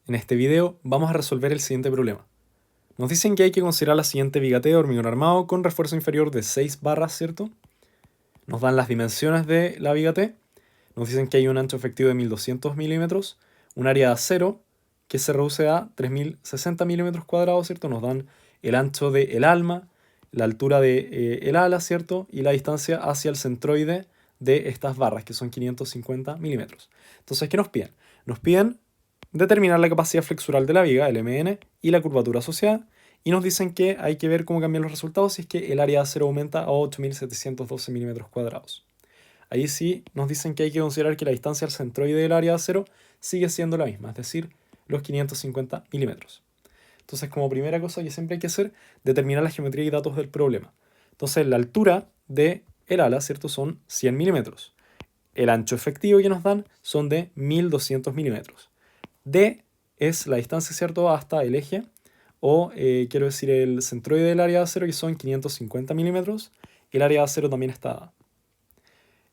En este video vamos a resolver el siguiente problema. Nos dicen que hay que considerar la siguiente viga T de hormigón armado con refuerzo inferior de 6 barras, ¿cierto? Nos dan las dimensiones de la viga T. Nos dicen que hay un ancho efectivo de 1200 milímetros, un área de acero que se reduce a 3060 milímetros cuadrados, ¿cierto? Nos dan el ancho del alma, la altura del ala, ¿cierto? Y la distancia hacia el centroide de estas barras, que son 550 milímetros. Entonces, ¿qué nos piden? Nos piden determinar la capacidad flexural de la viga, el MN, y la curvatura asociada, y nos dicen que hay que ver cómo cambian los resultados si es que el área de acero aumenta a 8712 milímetros cuadrados. Ahí sí nos dicen que hay que considerar que la distancia al centroide del área de acero sigue siendo la misma, es decir, los 550 milímetros. Entonces, como primera cosa que siempre hay que hacer, determinar la geometría y datos del problema. Entonces, la altura del ala, ¿cierto? Son 100 milímetros. El ancho efectivo que nos dan son de 1200 milímetros. D es la distancia, ¿cierto?, hasta el eje, o quiero decir el centroide del área de acero, que son 550 milímetros. El área de acero también está dada.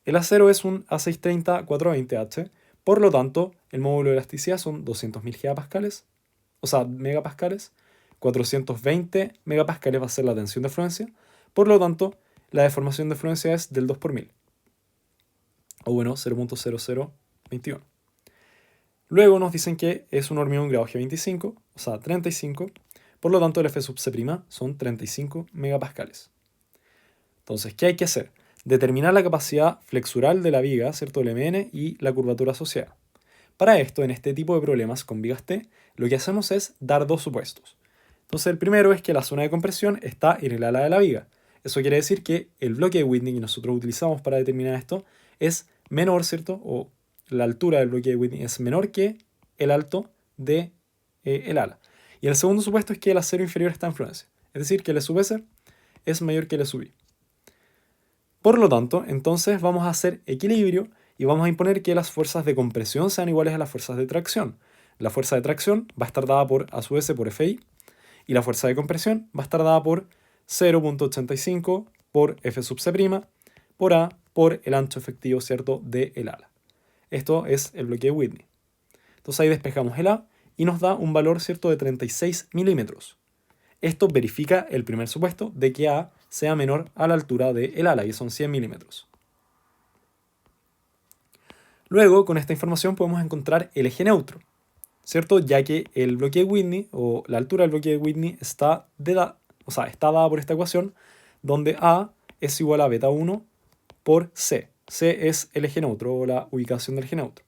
El acero es un A630-420H, por lo tanto, el módulo de elasticidad son 200.000 gigapascales, o sea, megapascales. 420 megapascales va a ser la tensión de fluencia, por lo tanto, la deformación de fluencia es del 2 por 1000, o bueno, 0.0021. Luego nos dicen que es un hormigón grado G25, o sea, 35, por lo tanto el F sub C' son 35 megapascales. Entonces, ¿qué hay que hacer? Determinar la capacidad flexural de la viga, ¿cierto?, del MN, y la curvatura asociada. Para esto, en este tipo de problemas con vigas T, lo que hacemos es dar dos supuestos. Entonces, el primero es que la zona de compresión está en el ala de la viga. Eso quiere decir que el bloque de Whitney que nosotros utilizamos para determinar esto es menor, ¿cierto?, o la altura del bloque de Whitney es menor que el alto de el ala. Y el segundo supuesto es que el acero inferior está en fluencia, es decir, que L sub S es mayor que L sub I. Por lo tanto, entonces vamos a hacer equilibrio y vamos a imponer que las fuerzas de compresión sean iguales a las fuerzas de tracción. La fuerza de tracción va a estar dada por A sub S por Fi, y la fuerza de compresión va a estar dada por 0.85 por F sub C' por A por el ancho efectivo, ¿cierto?, del ala. Esto es el bloque de Whitney. Entonces ahí despejamos el A y nos da un valor, ¿cierto?, de 36 milímetros. Esto verifica el primer supuesto de que A sea menor a la altura del ala, que son 100 milímetros. Luego, con esta información podemos encontrar el eje neutro, ¿cierto? Ya que el bloque de Whitney, o la altura del bloque de Whitney, está dada por esta ecuación, donde A es igual a beta 1 por C. C es el eje neutro, o la ubicación del eje neutro.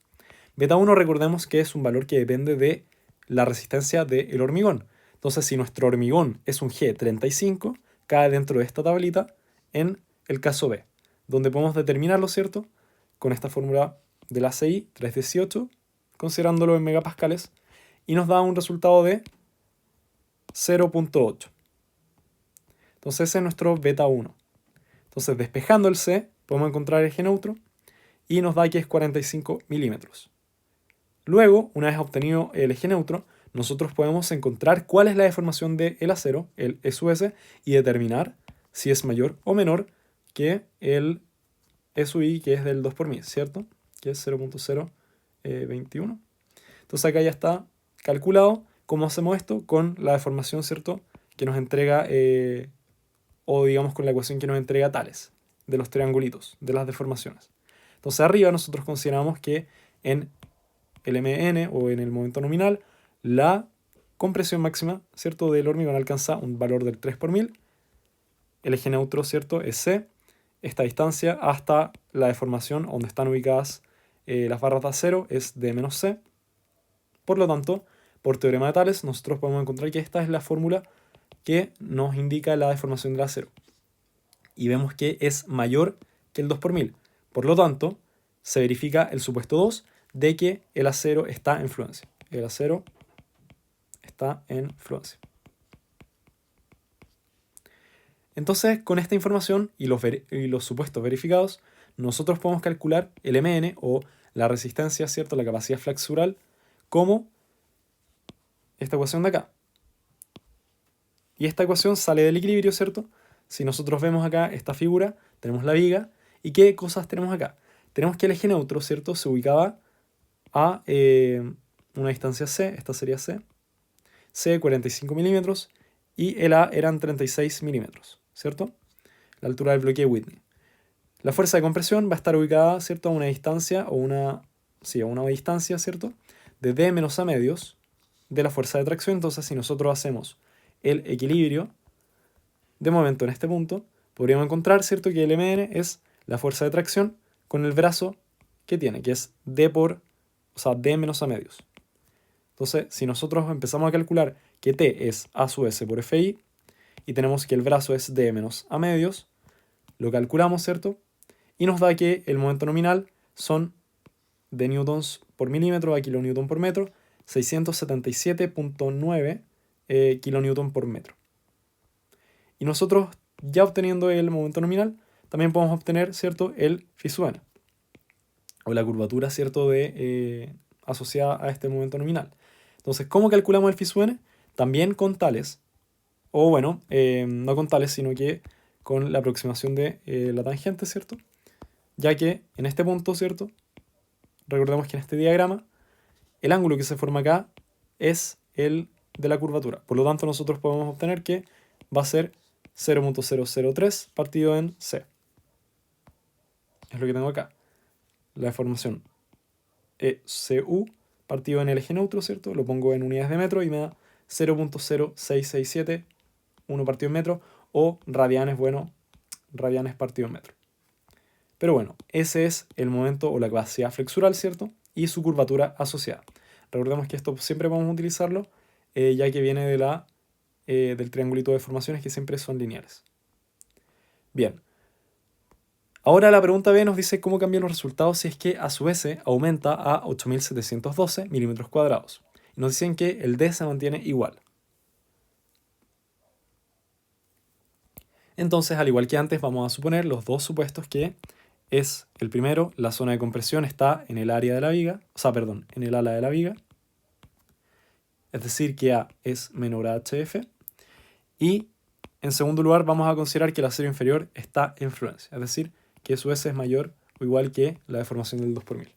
Beta 1, recordemos que es un valor que depende de la resistencia del hormigón. Entonces, si nuestro hormigón es un G35, cae dentro de esta tablita en el caso B, donde podemos determinarlo, ¿cierto?, con esta fórmula de la CI 318, considerándolo en megapascales, y nos da un resultado de 0.8. Entonces ese es nuestro beta 1. Entonces, despejando el C, podemos encontrar el eje neutro y nos da que es 45 milímetros. Luego, una vez obtenido el eje neutro, nosotros podemos encontrar cuál es la deformación del acero, el E sub S, y determinar si es mayor o menor que el E sub I, que es del 2 por 1000, ¿cierto? Que es 0.021. Entonces acá ya está calculado cómo hacemos esto con la deformación, ¿cierto?, que nos entrega, o digamos con la ecuación que nos entrega tales, de los triangulitos, de las deformaciones. Entonces arriba nosotros consideramos que en el MN, o en el momento nominal, la compresión máxima, ¿cierto?, del hormigón alcanza un valor del 3 por 1000. El eje neutro, ¿cierto?, es C. Esta distancia hasta la deformación donde están ubicadas las barras de acero es D menos C. Por lo tanto, por teorema de Tales, nosotros podemos encontrar que esta es la fórmula que nos indica la deformación del acero. Y vemos que es mayor que el 2 por 1000. Por lo tanto, se verifica el supuesto 2 de que el acero está en fluencia. El acero está en fluencia. Entonces, con esta información y los supuestos verificados, nosotros podemos calcular el MN, o la resistencia, ¿cierto?, la capacidad flexural, como esta ecuación de acá. Y esta ecuación sale del equilibrio, ¿cierto? Si nosotros vemos acá esta figura, tenemos la viga. ¿Y qué cosas tenemos acá? Tenemos que el eje neutro, ¿cierto?, se ubicaba a una distancia C, esta sería C 45 milímetros, y el A eran 36 milímetros, ¿cierto? La altura del bloque Whitney. La fuerza de compresión va a estar ubicada, ¿cierto?, a una distancia, a una distancia, ¿cierto?, de D menos A medios de la fuerza de tracción. Entonces, si nosotros hacemos el equilibrio de momento en este punto, podríamos encontrar, ¿cierto?, que el Mn es la fuerza de tracción con el brazo que tiene, que es D menos A medios. Entonces, si nosotros empezamos a calcular que T es A sub S por Fi, y tenemos que el brazo es D menos A medios, lo calculamos, ¿cierto? Y nos da que el momento nominal son de newtons por milímetro a kilonewton por metro, 677.9 kilonewton por metro. Y nosotros, ya obteniendo el momento nominal, también podemos obtener, ¿cierto?, el phi sub n, o la curvatura, ¿cierto?, asociada a este momento nominal. Entonces, ¿cómo calculamos el phi sub n? También con tales, o bueno, no con tales, sino que con la aproximación de la tangente, ¿cierto? Ya que en este punto, ¿cierto?, recordemos que en este diagrama el ángulo que se forma acá es el de la curvatura. Por lo tanto, nosotros podemos obtener que va a ser 0.003 partido en C. Es lo que tengo acá. La deformación ECU partido en el eje neutro, ¿cierto? Lo pongo en unidades de metro y me da 0.0667, 1 partido en metro, o radianes, bueno, radianes partido en metro. Pero bueno, ese es el momento o la capacidad flexural, ¿cierto? Y su curvatura asociada. Recordemos que esto siempre vamos a utilizarlo, ya que viene del triangulito de deformaciones, que siempre son lineales. Bien. Ahora la pregunta B nos dice cómo cambian los resultados si es que a su vez aumenta a 8.712 milímetros cuadrados. Y nos dicen que el D se mantiene igual. Entonces, al igual que antes, vamos a suponer los dos supuestos, que es el primero: la zona de compresión está en el área de la viga, en el ala de la viga, es decir, que A es menor a HF. Y en segundo lugar, vamos a considerar que el acero inferior está en fluencia, es decir, que su S es mayor o igual que la deformación del 2 por 1000.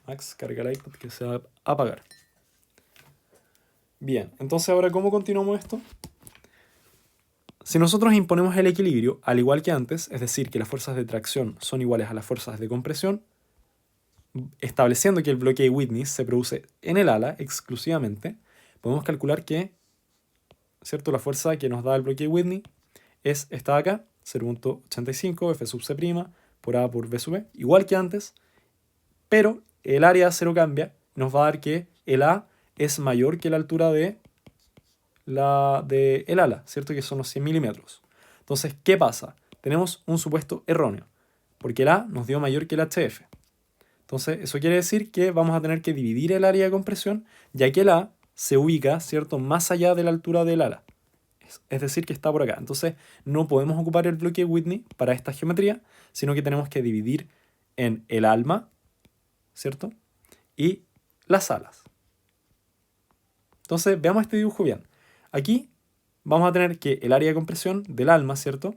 Max, carga el iPad que se va a apagar. Bien, entonces ahora, ¿cómo continuamos esto? Si nosotros imponemos el equilibrio, al igual que antes, es decir, que las fuerzas de tracción son iguales a las fuerzas de compresión, estableciendo que el bloque de Whitney se produce en el ala exclusivamente, podemos calcular que, ¿cierto?, la fuerza que nos da el bloque de Whitney es esta de acá, 0.85 F sub C' por A por B sub B, igual que antes, pero el área de acero cambia, nos va a dar que el A es mayor que la altura de el ala, ¿cierto?, que son los 100 milímetros. Entonces, ¿qué pasa? Tenemos un supuesto erróneo, porque el A nos dio mayor que el HF. Entonces, eso quiere decir que vamos a tener que dividir el área de compresión, ya que el A se ubica, ¿cierto?, más allá de la altura del ala. Es decir, que está por acá. Entonces, no podemos ocupar el bloque Whitney para esta geometría, sino que tenemos que dividir en el alma, ¿cierto?, y las alas. Entonces, veamos este dibujo bien. Aquí vamos a tener que el área de compresión del alma, ¿cierto?,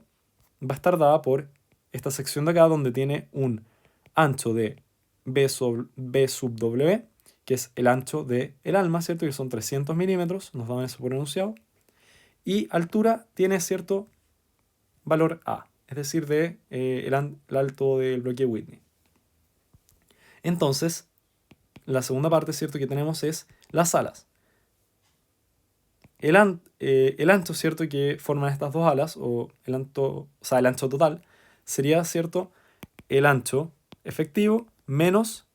va a estar dada por esta sección de acá, donde tiene un ancho de B sub W, que es el ancho del alma, ¿cierto?, que son 300 milímetros, nos daban eso por enunciado. Y altura tiene cierto valor A, es decir, el alto del bloque Whitney. Entonces, la segunda parte, ¿cierto?, que tenemos es las alas. El ancho, ¿cierto?, que forman estas dos alas, o el ancho total, sería, ¿cierto?, el ancho efectivo menos,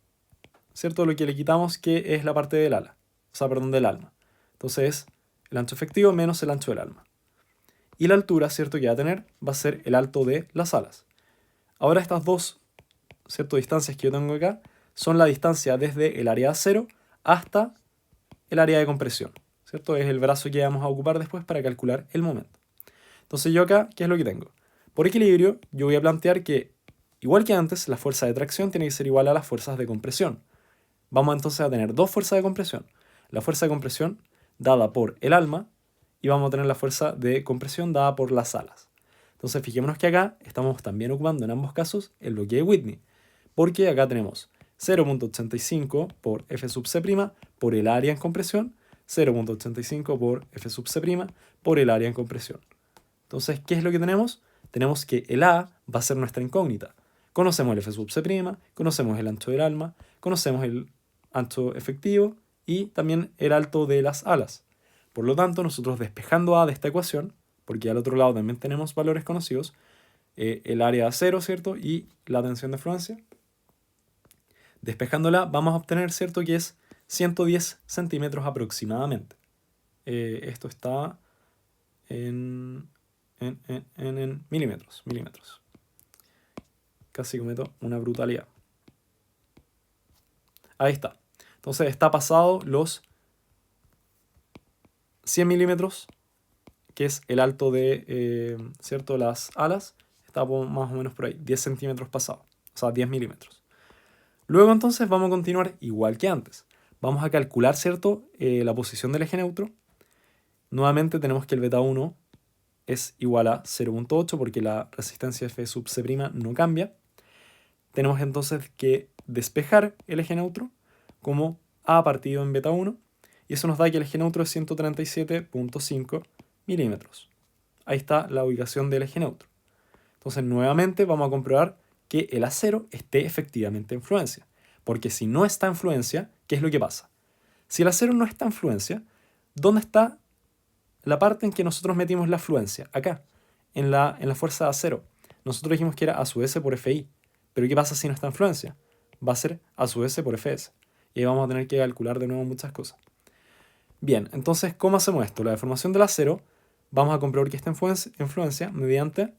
¿cierto?, lo que le quitamos, que es la parte del ala, del alma. Entonces, el ancho efectivo menos el ancho del alma. Y la altura, ¿cierto?, que va a tener va a ser el alto de las alas. Ahora, estas dos, ¿cierto?, distancias que yo tengo acá son la distancia desde el área de acero hasta el área de compresión, ¿cierto? Es el brazo que vamos a ocupar después para calcular el momento. Entonces, yo acá, ¿qué es lo que tengo? Por equilibrio, yo voy a plantear que, igual que antes, la fuerza de tracción tiene que ser igual a las fuerzas de compresión. Vamos entonces a tener dos fuerzas de compresión. La fuerza de compresión dada por el alma, y vamos a tener la fuerza de compresión dada por las alas. Entonces, fijémonos que acá estamos también ocupando en ambos casos el bloque de Whitney, porque acá tenemos 0.85 por F sub C' por el área en compresión, 0.85 por F sub C' por el área en compresión. Entonces, ¿qué es lo que tenemos? Tenemos que el A va a ser nuestra incógnita. Conocemos el F sub C', conocemos el ancho del alma, conocemos el ancho efectivo y también el alto de las alas. Por lo tanto, nosotros despejando A de esta ecuación, porque al otro lado también tenemos valores conocidos, el área a 0, ¿cierto? Y la tensión de fluencia. Despejándola vamos a obtener, ¿cierto? Que es 110 centímetros aproximadamente. Esto está en milímetros. Casi cometo una brutalidad. Ahí está. Entonces está pasado los 100 milímetros, que es el alto de ¿cierto? Las alas. Está más o menos por ahí, 10 centímetros pasado. O sea, 10 milímetros. Luego entonces vamos a continuar igual que antes. Vamos a calcular, ¿cierto? La posición del eje neutro. Nuevamente tenemos que el beta 1 es igual a 0.8 porque la resistencia F sub C' no cambia. Tenemos entonces que despejar el eje neutro como A partido en beta 1 y eso nos da que el eje neutro es 137.5 milímetros. Ahí está la ubicación del eje neutro. Entonces nuevamente vamos a comprobar que el acero esté efectivamente en fluencia. Porque si no está en fluencia, ¿qué es lo que pasa? Si el acero no está en fluencia, ¿dónde está la parte en que nosotros metimos la fluencia? Acá, en la fuerza de acero. Nosotros dijimos que era A sub S por FI. Pero ¿qué pasa si no está en fluencia? Va a ser A sub S por Fs. Y ahí vamos a tener que calcular de nuevo muchas cosas. Bien, entonces, ¿cómo hacemos esto? La deformación del acero, vamos a comprobar que está en fluencia mediante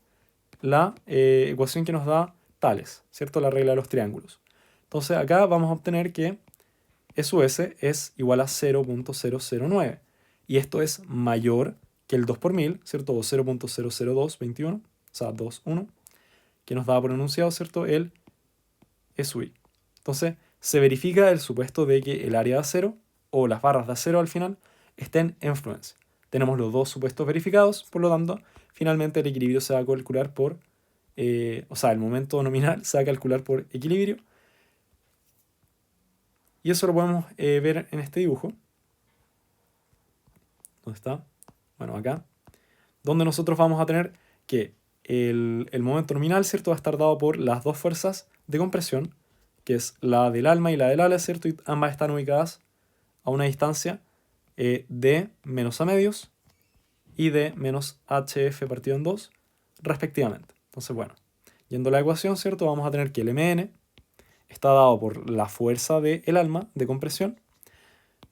la ecuación que nos da tales, ¿cierto? La regla de los triángulos. Entonces, acá vamos a obtener que E sub S es igual a 0.009. Y esto es mayor que el 2 por 1000, ¿cierto? O 0.00221, o sea, 2,1. Que nos da por enunciado, ¿cierto? El E sub I. Entonces, se verifica el supuesto de que el área de acero, o las barras de acero al final, estén en fluencia. Tenemos los dos supuestos verificados, por lo tanto, finalmente el equilibrio se va a calcular por, o sea, el momento nominal se va a calcular por equilibrio. Y eso lo podemos ver en este dibujo. ¿Dónde está? Bueno, acá. Donde nosotros vamos a tener que el momento nominal, ¿cierto? Va a estar dado por las dos fuerzas de compresión, que es la del alma y la del ala, ¿cierto? Y ambas están ubicadas a una distancia de menos a medios y de menos HF partido en 2, respectivamente. Entonces, bueno, yendo a la ecuación, ¿cierto? Vamos a tener que el Mn está dado por la fuerza del alma de compresión,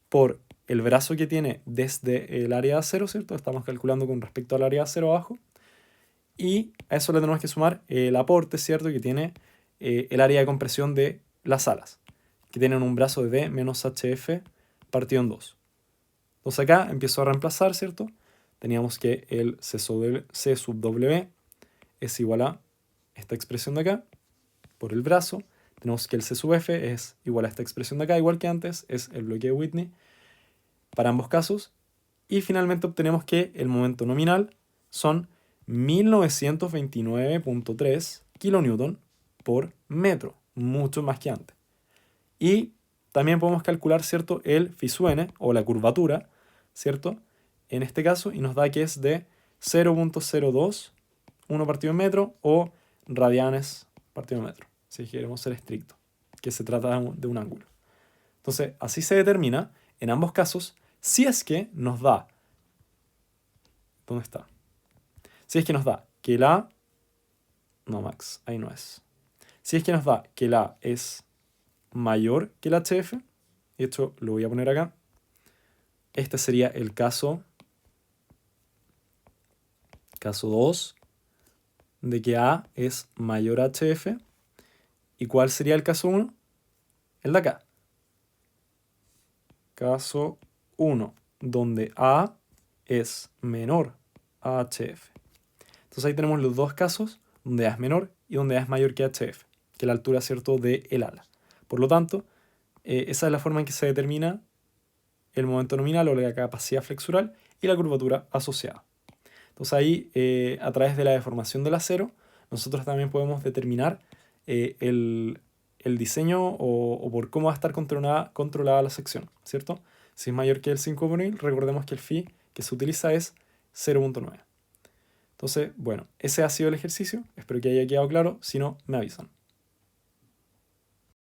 por el brazo que tiene desde el área de acero, ¿cierto? Estamos calculando con respecto al área de acero abajo. Y a eso le tenemos que sumar el aporte, ¿cierto? Que tiene el área de compresión de las alas, que tienen un brazo de D menos HF partido en 2. Entonces acá empiezo a reemplazar, ¿cierto? Teníamos que el C sub W es igual a esta expresión de acá, por el brazo. Tenemos que el C sub F es igual a esta expresión de acá, igual que antes, es el bloque de Whitney para ambos casos. Y finalmente obtenemos que el momento nominal son 1929.3 kN por metro, mucho más que antes. Y también podemos calcular, ¿cierto?, el phi sub n, o la curvatura, ¿cierto?, en este caso, y nos da que es de 0.02, 1 partido en metro, o radianes partido en metro, si queremos ser estrictos, que se trata de un ángulo. Entonces, así se determina, en ambos casos, si es que nos da... ¿Dónde está? Si es que nos da que la A... No, Max, ahí no es. Si es que nos da que la A es mayor que el HF, y esto lo voy a poner acá, este sería el caso 2, de que A es mayor a HF. ¿Y cuál sería el caso 1? El de acá. Caso 1, donde A es menor a HF. Entonces ahí tenemos los dos casos, donde A es menor y donde A es mayor que HF, que es la altura, ¿cierto?, del ala. Por lo tanto, esa es la forma en que se determina el momento nominal o la capacidad flexural y la curvatura asociada. Entonces ahí, a través de la deformación del acero, nosotros también podemos determinar el el diseño o por cómo va a estar controlada la sección, ¿cierto? Si es mayor que el 5.000, recordemos que el phi que se utiliza es 0.9. Entonces, bueno, ese ha sido el ejercicio. Espero que haya quedado claro. Si no, me avisan.